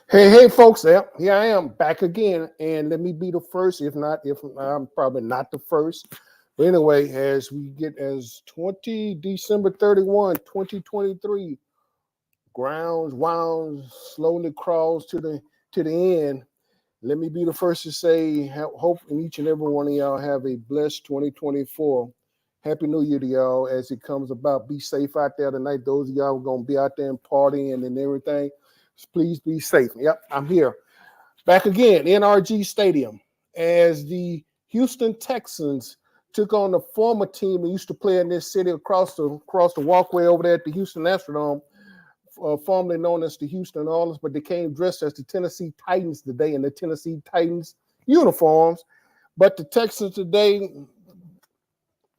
Hey, folks, here I am back again. And let me be the first, if I'm probably not the first. But anyway, as we get as December 31, 2023, grounds, wounds, slowly crawls to the end. Let me be the first to say, hope each and every one of y'all have a blessed 2024. Happy New Year to y'all as it comes about. Be safe out there tonight. Those of y'all who are going to be out there and partying and everything, please be safe. Yep, I'm here. Back again, NRG Stadium, as the Houston Texans took on the former team that used to play in this city across the walkway over there at the Houston Astrodome, formerly known as the Houston Oilers, but they came dressed as the Tennessee Titans today in the Tennessee Titans uniforms. But the Texans today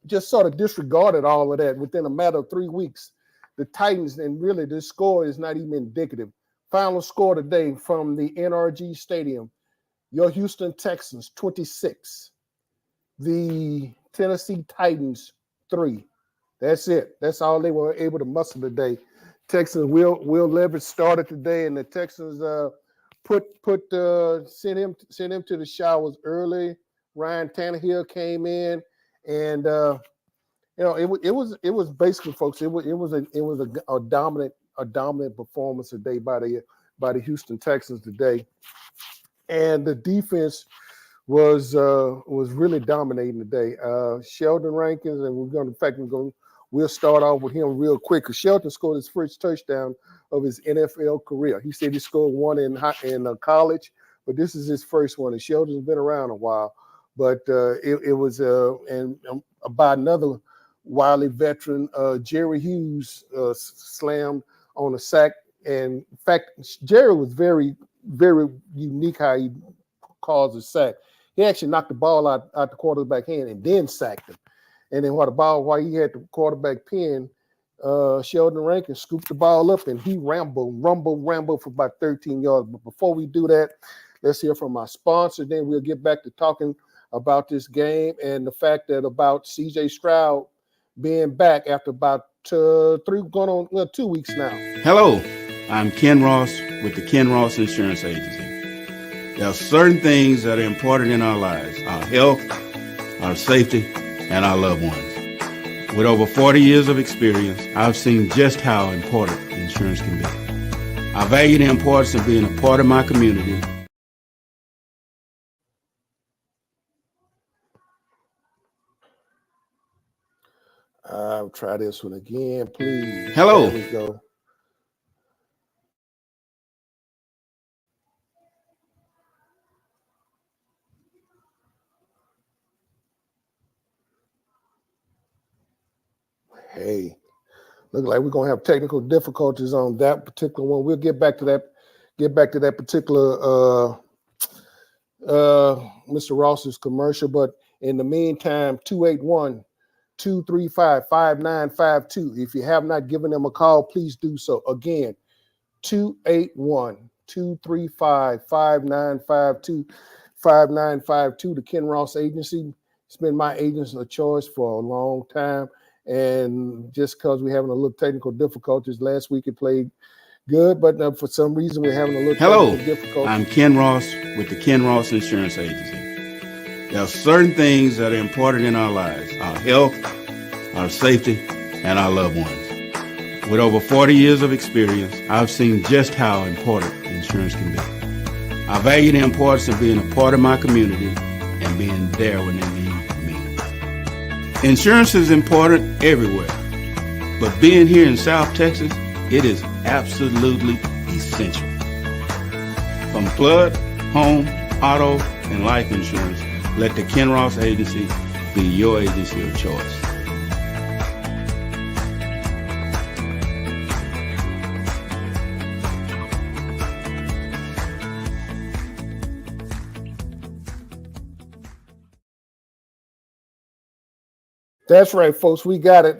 just sort of disregarded all of that within a matter of 3 weeks. The Titans, and really this score is not even indicative. Final score today from the NRG Stadium, your Houston Texans 26, the Tennessee Titans 3. That's it. That's all they were able to muster today. Texans, Will Levis started today, and the Texans sent him to the showers early. Ryan Tannehill came in, and it was basically, folks. It was a dominant performance today by the Houston Texans today, and the defense was really dominating today. Sheldon Rankins, and we'll start off with him real quick because Sheldon scored his first touchdown of his NFL career. He said he scored one in college, but this is his first one. And Sheldon's been around a while, but it was by another wily veteran, Jerry Hughes, slammed on a sack. And in fact, Jerry was very, very unique how he caused a sack. He actually knocked the ball out the quarterback hand and then sacked him. And then while he had the quarterback pinned, Sheldon Rankins scooped the ball up and he rumbled for about 13 yards. But before we do that, let's hear from our sponsor. Then we'll get back to talking about this game and the fact that about C.J. Stroud being back after about 2 weeks now. Hello, I'm Ken Ross with the Ken Ross Insurance Agency. There are certain things that are important in our lives: our health, our safety, and our loved ones. With over 40 years of experience, I've seen just how important insurance can be. I value the importance of being a part of my community. I'll try this one again, please. Hello. There we go. Hey, look like we're gonna have technical difficulties on that particular one. We'll get back to that particular Mr. Ross's commercial. But in the meantime, 281-235-5952. If you have not given them a call, please do so. Again, 281-235-5952, 5952, the Ken Ross Agency. It's been my agency of choice for a long time. And just because we're having a little technical difficulties, last week it played good, but for some reason we're having a little technical difficulties. I'm Ken Ross with the Ken Ross Insurance Agency. There are certain things that are important in our lives: our health, our safety, and our loved ones. With over 40 years of experience, I've seen just how important insurance can be. I value the importance of being a part of my community and being there when they need me. Insurance is important everywhere, but being here in South Texas, it is absolutely essential. From flood, home, auto, and life insurance, let the Ken Ross Agency be your agency of choice. That's right, folks. We got it.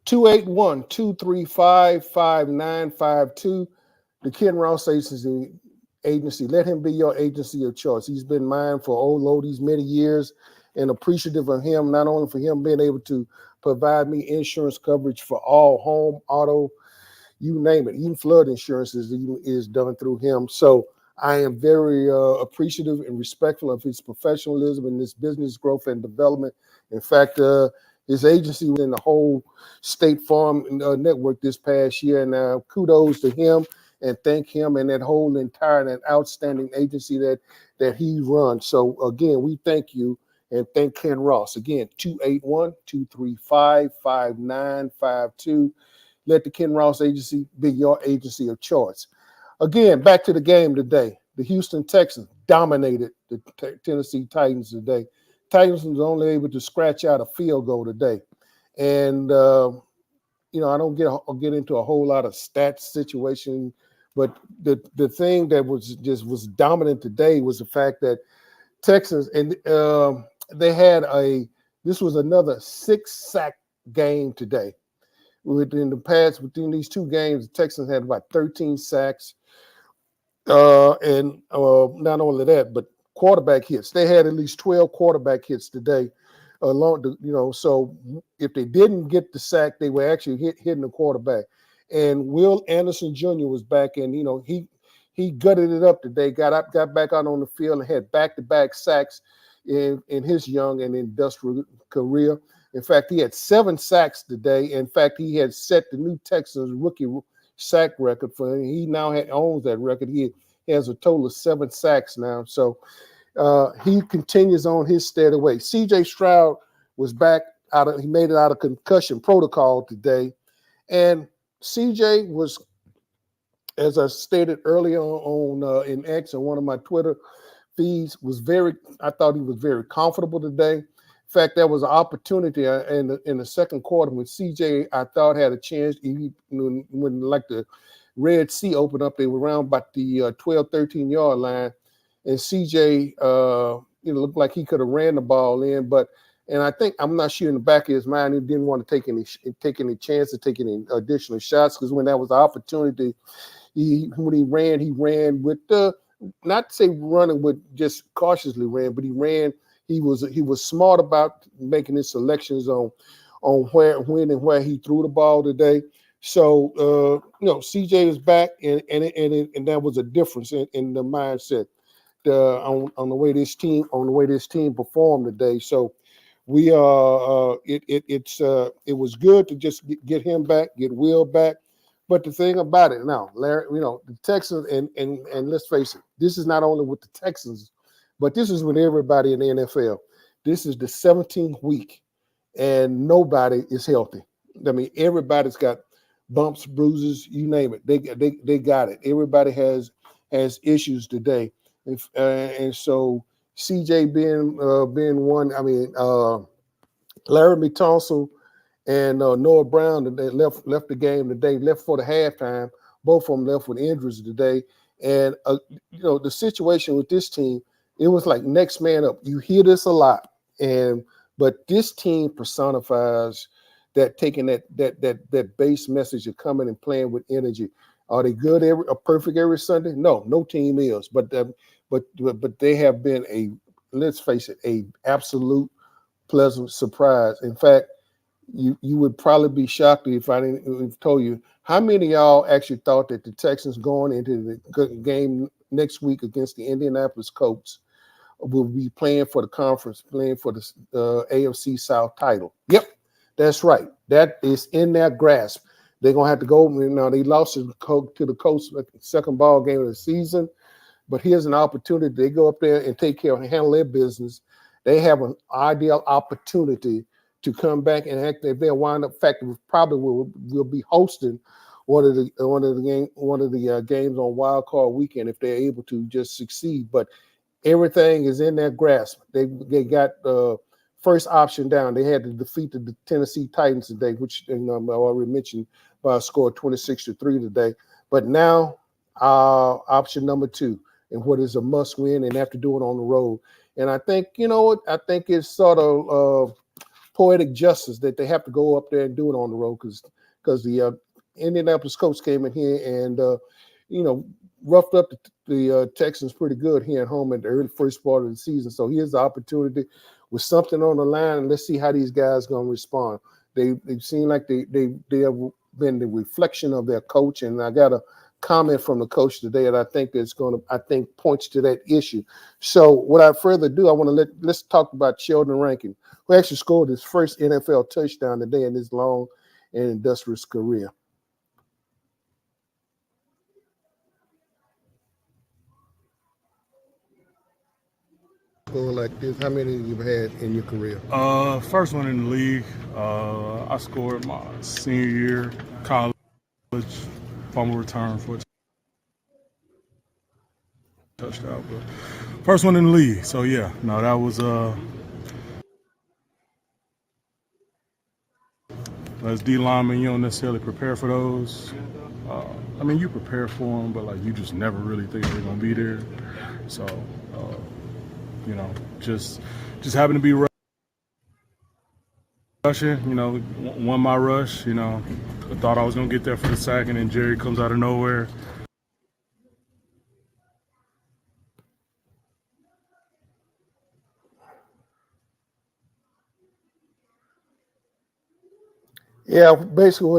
281-235-5952. The Ken Ross Agency. Let him be your agency of choice. He's been mine for these many years, and appreciative of him, not only for him being able to provide me insurance coverage for all home, auto, you name it. Even flood insurance is done through him. So I am very appreciative and respectful of his professionalism and his business growth and development. In fact, his agency was in the whole State Farm network this past year, and kudos to him and thank him and that whole entire and outstanding agency that he runs. So again, we thank you and thank Ken Ross. Again, 281-235-5952. Let the Ken Ross Agency be your agency of choice. Again, back to the game today. The Houston Texans dominated the Tennessee Titans today. Titans was only able to scratch out a field goal today. And, I don't get into a whole lot of stats situation, but the thing that was dominant today was the fact that Texans, and they had this was another 6-sack game today. Between these two games, the Texans had about 13 sacks. And not only that, but quarterback hits. They had at least 12 quarterback hits today. So if they didn't get the sack, they were actually hitting the quarterback. And Will Anderson Jr. was back, and he gutted it up today. Got back out on the field and had back-to-back sacks in his young and industrial career. In fact, he had 7 sacks today. In fact, he had set the new Texans rookie sack record for him. He now owns that record. He has a total of 7 sacks now. So he continues on his steady way. C.J. Stroud was back he made it out of concussion protocol today. And C.J. was, as I stated earlier on in X and one of my Twitter feeds, I thought he was very comfortable today. In fact, there was an opportunity in the second quarter when CJ, I thought, had a chance. When like the Red Sea opened up, they were around about the 12, 13-yard line. And CJ, looked like he could have ran the ball in. And I think, I'm not sure in the back of his mind, he didn't want to take any chances, take any additional shots, because when that was the opportunity, when he ran with not to say running with just cautiously ran, but he ran. He was smart about making his selections on where, when, and where he threw the ball today. So CJ is back, and that was a difference in the mindset on the way this team performed today. So we it was good to just get him back, get Will back. But the thing about it now, Larry, the Texans, and let's face it, this is not only with the Texans, but this is with everybody in the NFL. This is the 17th week, and nobody is healthy. I mean, everybody's got bumps, bruises, you name it. They got it. Everybody has issues today, and so CJ being one. I mean, Laramie Tunsil and Noah Brown, they left the game today, left for the halftime. Both of them left with injuries today, and the situation with this team. It was like next man up. You hear this a lot, but this team personifies that, taking that base message of coming and playing with energy. Are they good perfect every Sunday? No team is. But they have been let's face it, a absolute pleasant surprise. In fact, you would probably be shocked if I didn't told you how many of y'all actually thought that the Texans going into the game next week against the Indianapolis Colts will be playing for the conference, playing for the AFC South title. Yep, that's right. That is in their grasp. They're going to have to go. They lost to the Colts second ball game of the season, but here's an opportunity. They go up there and take care and handle their business. They have an ideal opportunity to come back and act. If they wind up, in fact, probably will be hosting one of the games on Wild Card Weekend if they're able to just succeed. But everything is in their grasp. They got first option down. They had to defeat the Tennessee Titans today, which I already mentioned by a score of 26-3 today. But now option number 2, and what is a must win, and have to do it on the road. And I think, I think it's sort of poetic justice that they have to go up there and do it on the road because the Indianapolis Colts came in here and, roughed up the Texans pretty good here at home at the early first part of the season. So here's the opportunity with something on the line, and let's see how these guys going to respond. They seem like they been the reflection of their coach. And I got a comment from the coach today that I think points to that issue. So without further ado, let's talk about Sheldon Rankin, who actually scored his first NFL touchdown today in his long and industrious career. Like this, how many you've had in your career? First one in the league. I scored my senior year, college, fumble return for a touchdown. But first one in the league. So yeah, no, that was as D lineman, you don't necessarily prepare for those. I mean, you prepare for them, but like you just never really think they're gonna be there. So. You know, just happened to be rushing, you know, won my rush, you know, thought I was going to get there for the sack, and then Jerry comes out of nowhere. Yeah, basically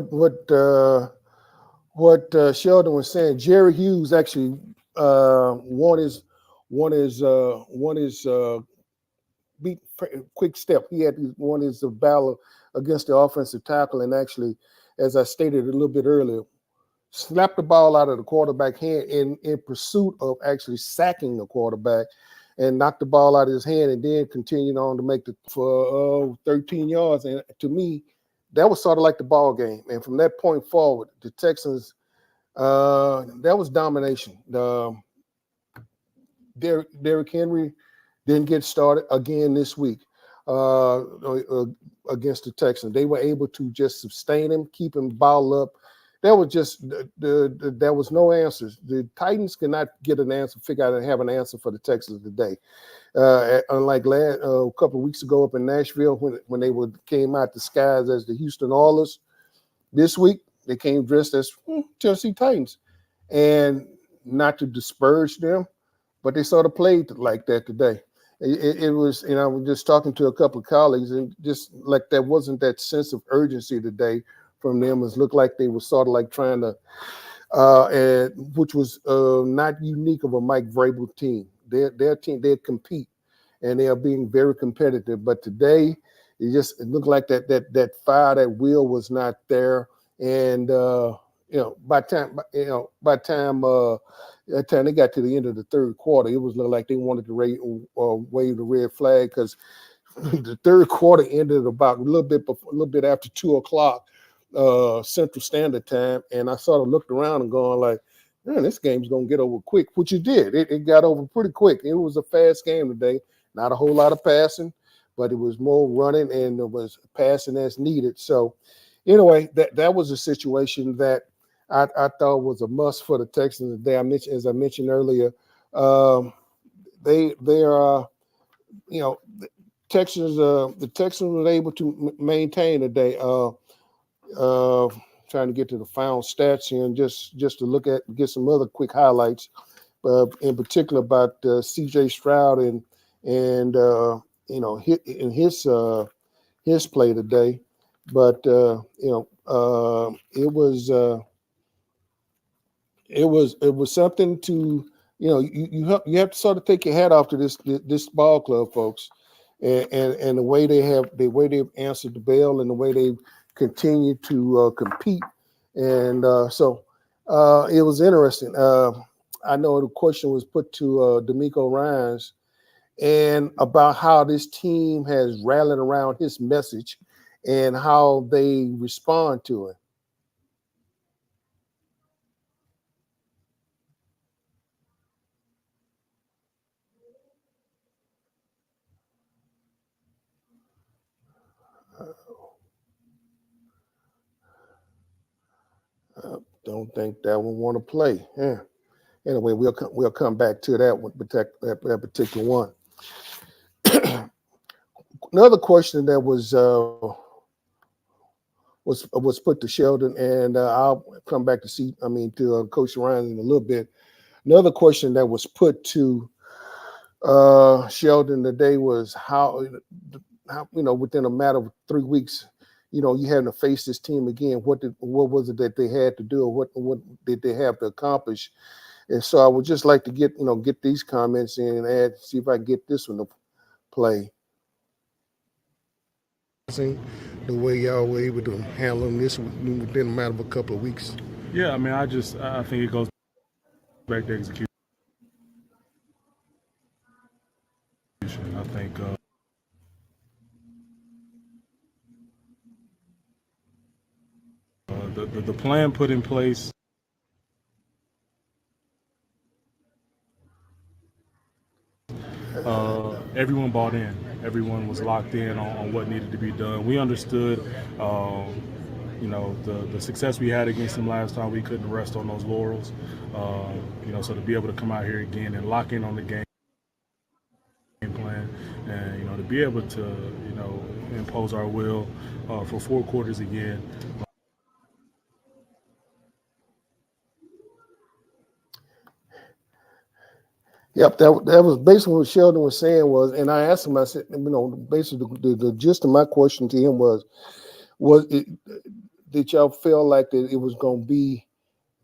what Sheldon was saying, Jerry Hughes actually won his beat quick step. He had won his battle against the offensive tackle, and actually, as I stated a little bit earlier, slapped the ball out of the quarterback hand in pursuit of actually sacking the quarterback, and knocked the ball out of his hand, and then continued on to make for 13 yards. And to me, that was sort of like the ball game. And from that point forward, the Texans, that was domination. Derrick Henry didn't get started again this week against the Texans. They were able to just sustain him, keep him balled up. That was just there was no answers. The Titans cannot get an answer, figure out and have an answer for the Texans today. Unlike a couple of weeks ago up in Nashville when they came out the skies as the Houston Oilers, this week they came dressed as Tennessee Titans. And not to disparage them, but they sort of played like that today. It was, you know, I was just talking to a couple of colleagues, and just like there wasn't that sense of urgency today from them. It looked like they were sort of like trying to, which was not unique of a Mike Vrabel team. Their team, they compete, and they are being very competitive. But today, it looked like that fire, that will was not there. And by the time they got to the end of the third quarter, it was like they wanted to wave the red flag, because the third quarter ended about a little bit after 2:00 Central Standard Time, and I sort of looked around and going like, man, this game's gonna get over quick, which it did. It got over pretty quick. It was a fast game today. Not a whole lot of passing, but it was more running, and it was passing as needed. So anyway, that was a situation that I thought was a must for the Texans today. As I mentioned earlier, they are, the Texans were able to maintain today. Trying to get to the final stats here, and just to get some other quick highlights, in particular about C.J. Stroud and his play today. But it was something to, you have to sort of take your hat off to this ball club, folks, and the way they've answered the bell, and the way they've continued to compete. And so it was interesting. I know the question was put to D'Amico Ryans, and about how this team has rallied around his message and how they respond to it. Don't think that one want to play. Yeah. Anyway, we'll come back to that one, that particular one. Another question that was put to Sheldon, and I'll come back to Coach Ryan in a little bit. Another question that was put to Sheldon today was how within a matter of 3 weeks, you having to face this team again. What was it that they had to do, or what did they have to accomplish? And so I would just like to get these comments in and see if I can get this one to play. The way y'all were able to handle this within a matter of a couple of weeks. Yeah, I mean, I think it goes back to execution. I think the plan put in place. Everyone bought in. Everyone was locked in on what needed to be done. We understood, the success we had against them last time. We couldn't rest on those laurels. So to be able to come out here again and lock in on the game plan, and to be able to impose our will for 4 quarters again. Yep, that was basically what Sheldon was saying was, and I asked him, I said, basically the gist of my question to him was did y'all feel like that it was going to be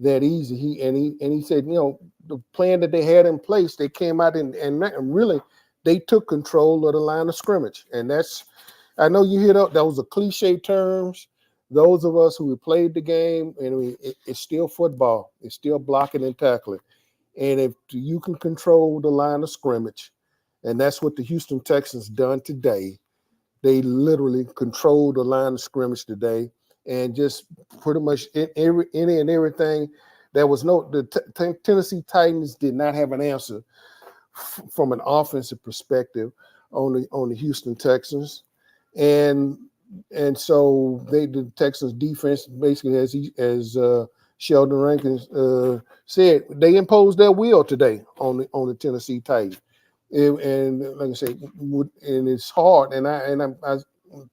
that easy? He said, the plan that they had in place, they came out and really they took control of the line of scrimmage, and that's, I know you hear those are cliche terms. Those of us who played the game, and it's still football. It's still blocking and tackling. And if you can control the line of scrimmage, and that's what the Houston Texans done today, they literally controlled the line of scrimmage today, and just pretty much any and everything. There was the Tennessee Titans did not have an answer from an offensive perspective on the Houston Texans, and so the Texans defense basically, as Sheldon Rankins said, they imposed their will today on the Tennessee Titans, and like I say, and it's hard. And I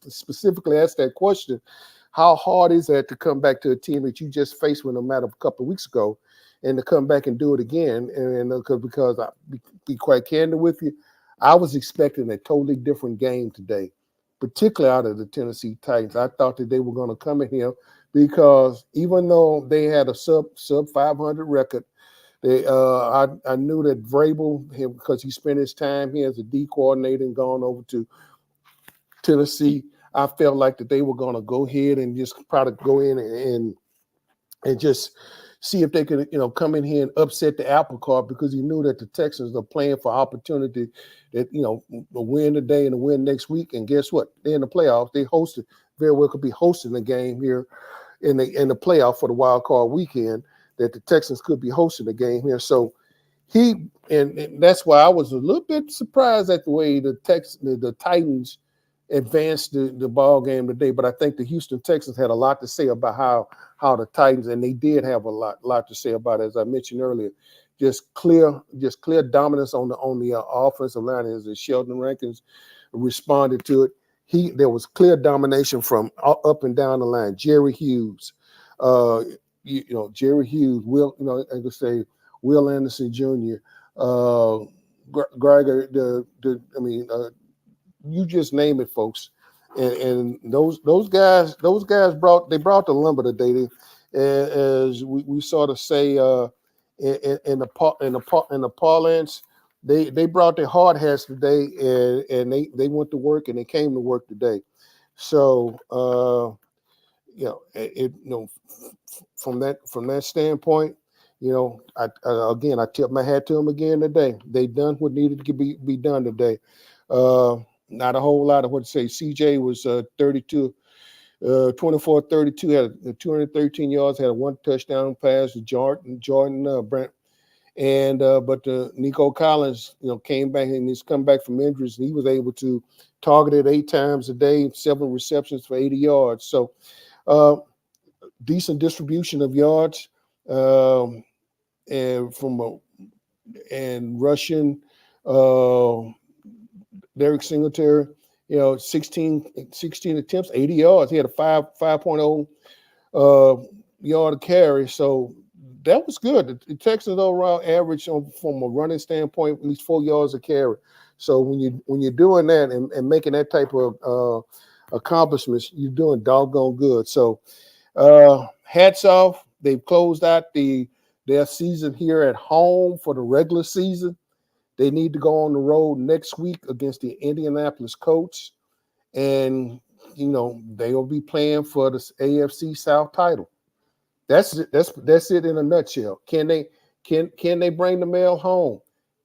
specifically asked that question: how hard is that to come back to a team that you just faced with no matter a couple of weeks ago, and to come back and do it again? And because I be quite candid with you, I was expecting a totally different game today, particularly out of the Tennessee Titans. I thought that they were going to come in here, because even though they had a sub 500 record, I knew that Vrabel, because he spent his time here as a D coordinator and gone over to Tennessee, I felt like that they were going to go ahead and just probably go in and just see if they could, come in here and upset the apple cart, because he knew that the Texans are playing for opportunity that, a win today and a win next week. And guess what? They're in the playoffs. They very well could be hosting the game here in the playoff for the wild card weekend, that the Texans could be hosting the game here. So and that's why I was a little bit surprised at the way the Titans advanced the ball game today. But I think the Houston Texans had a lot to say about how the Titans, and they did have a lot to say about it, as I mentioned earlier. Just clear dominance on the offensive line, as Sheldon Rankins responded to it. There was clear domination from up and down the line. Jerry Hughes, Jerry Hughes, I could say Will Anderson Jr., Gregor, you just name it, folks. And those guys brought the lumber today. As we sort of say in the parlance, they brought their hard hats today, and they went to work, and they came to work today. So from that standpoint, I tip my hat to them again today. They done what needed to be done today. Not a whole lot of what to say. CJ was 24-32, had 213 yards, had a 1 touchdown pass to Jordan Brent. And but Nico Collins, came back, and he's come back from injuries, and he was able to target it 8 times a day, 7 receptions for 80 yards. So decent distribution of yards, and rushing. Derek Singletary, 16 attempts, 80 yards. He had a 5.0 yard carry. So that was good. The Texans overall average from a running standpoint, at least 4 yards a carry. So when you're doing that and making that type of accomplishments, you're doing doggone good. So hats off. They've closed out their season here at home for the regular season. They need to go on the road next week against the Indianapolis Colts, and they will be playing for the AFC South title. That's it. That's it in a nutshell. Can they bring the mail home?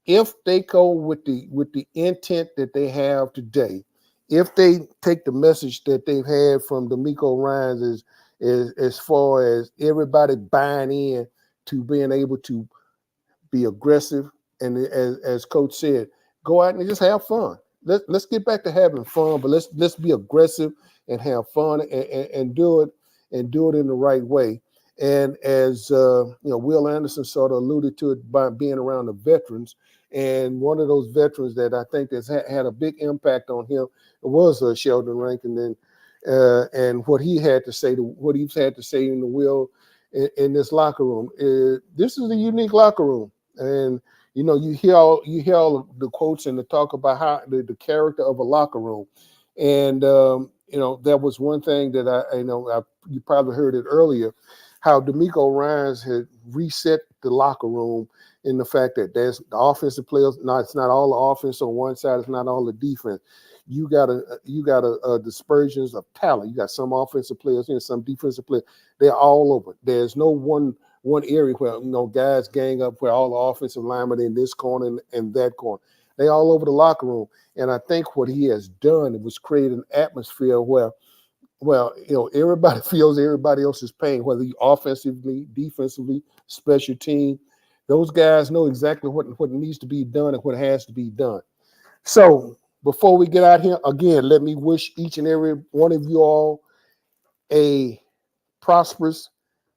If they go with the intent that they have today, if they take the message that they've had from D'Amico Ryans as far as everybody buying in to being able to be aggressive, and as Coach said, go out and just have fun. Let's get back to having fun, but let's be aggressive and have fun and do it in the right way. And as Will Anderson sort of alluded to it by being around the veterans, and one of those veterans that I think has had a big impact on him was Sheldon Rankin, and what he's had to say in the Will in this locker room. This is a unique locker room, and you hear all of the quotes and the talk about how the character of a locker room, and that was one thing that you probably heard it earlier, how D'Amico Ryans had reset the locker room in the fact that there's the offensive players. No, it's not all the offense on one side. It's not all the defense. You got a dispersions of talent. You got some offensive players and some defensive players. They're all over. There's no one area where guys gang up where all the offensive linemen in this corner and that corner. They all over the locker room. And I think what he has done was create an atmosphere where, everybody feels everybody else's pain, whether you offensively, defensively, special team. Those guys know exactly what needs to be done and what has to be done. So before we get out here, again, let me wish each and every one of you all a prosperous,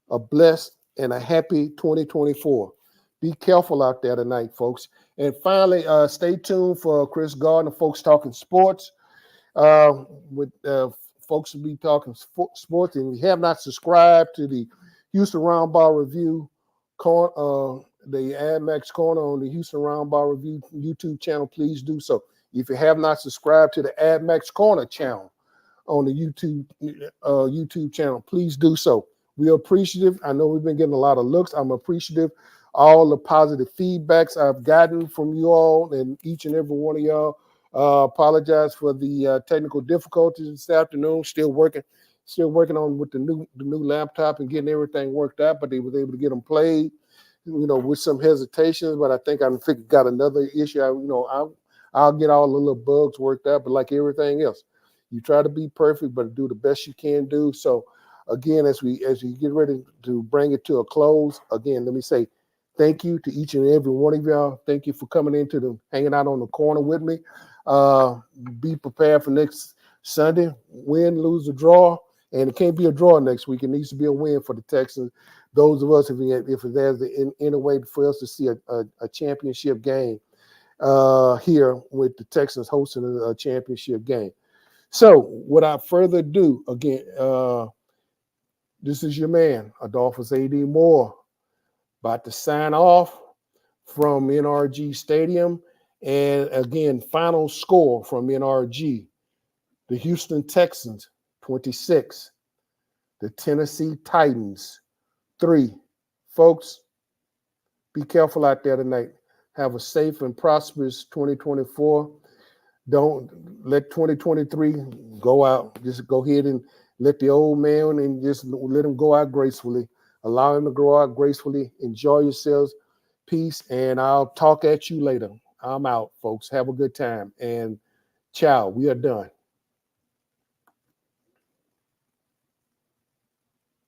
a blessed, and a happy 2024. Be careful out there tonight, folks. And finally, stay tuned for Chris Gardner, Folks Talking Sports. With folks will be talking sports, and if you have not subscribed to the Houston Roundball Review, the ADMAX Corner on the Houston Roundball Review YouTube channel, please do so. If you have not subscribed to the ADMAX Corner channel on the YouTube channel, please do so. We're appreciative. I know we've been getting a lot of looks. I'm appreciative. All the positive feedbacks I've gotten from you all and each and every one of y'all. Apologize for the technical difficulties this afternoon. Still working on with the new laptop and getting everything worked out, but they was able to get them played, with some hesitations. But I think I got another issue. I'll get all the little bugs worked out. But like everything else, you try to be perfect, but do the best you can do. So again, as we get ready to bring it to a close, again, let me say thank you to each and every one of y'all. Thank you for coming hanging out on the corner with me. Be prepared for next Sunday. Win, lose, or draw. And it can't be a draw next week. It needs to be a win for the Texans. Those of us, if there's any way for us to see a championship game here with the Texans hosting a championship game. So without further ado, again, this is your man, Adolphus A.D. Moore, about to sign off from NRG Stadium. And again, final score from NRG, the Houston Texans, 26, the Tennessee Titans, 3. Folks, be careful out there tonight. Have a safe and prosperous 2024. Don't let 2023 go out. Just go ahead and let the old man and just let him go out gracefully. Allow him to grow out gracefully. Enjoy yourselves. Peace, and I'll talk at you later. I'm out, folks. Have a good time. And ciao. We are done.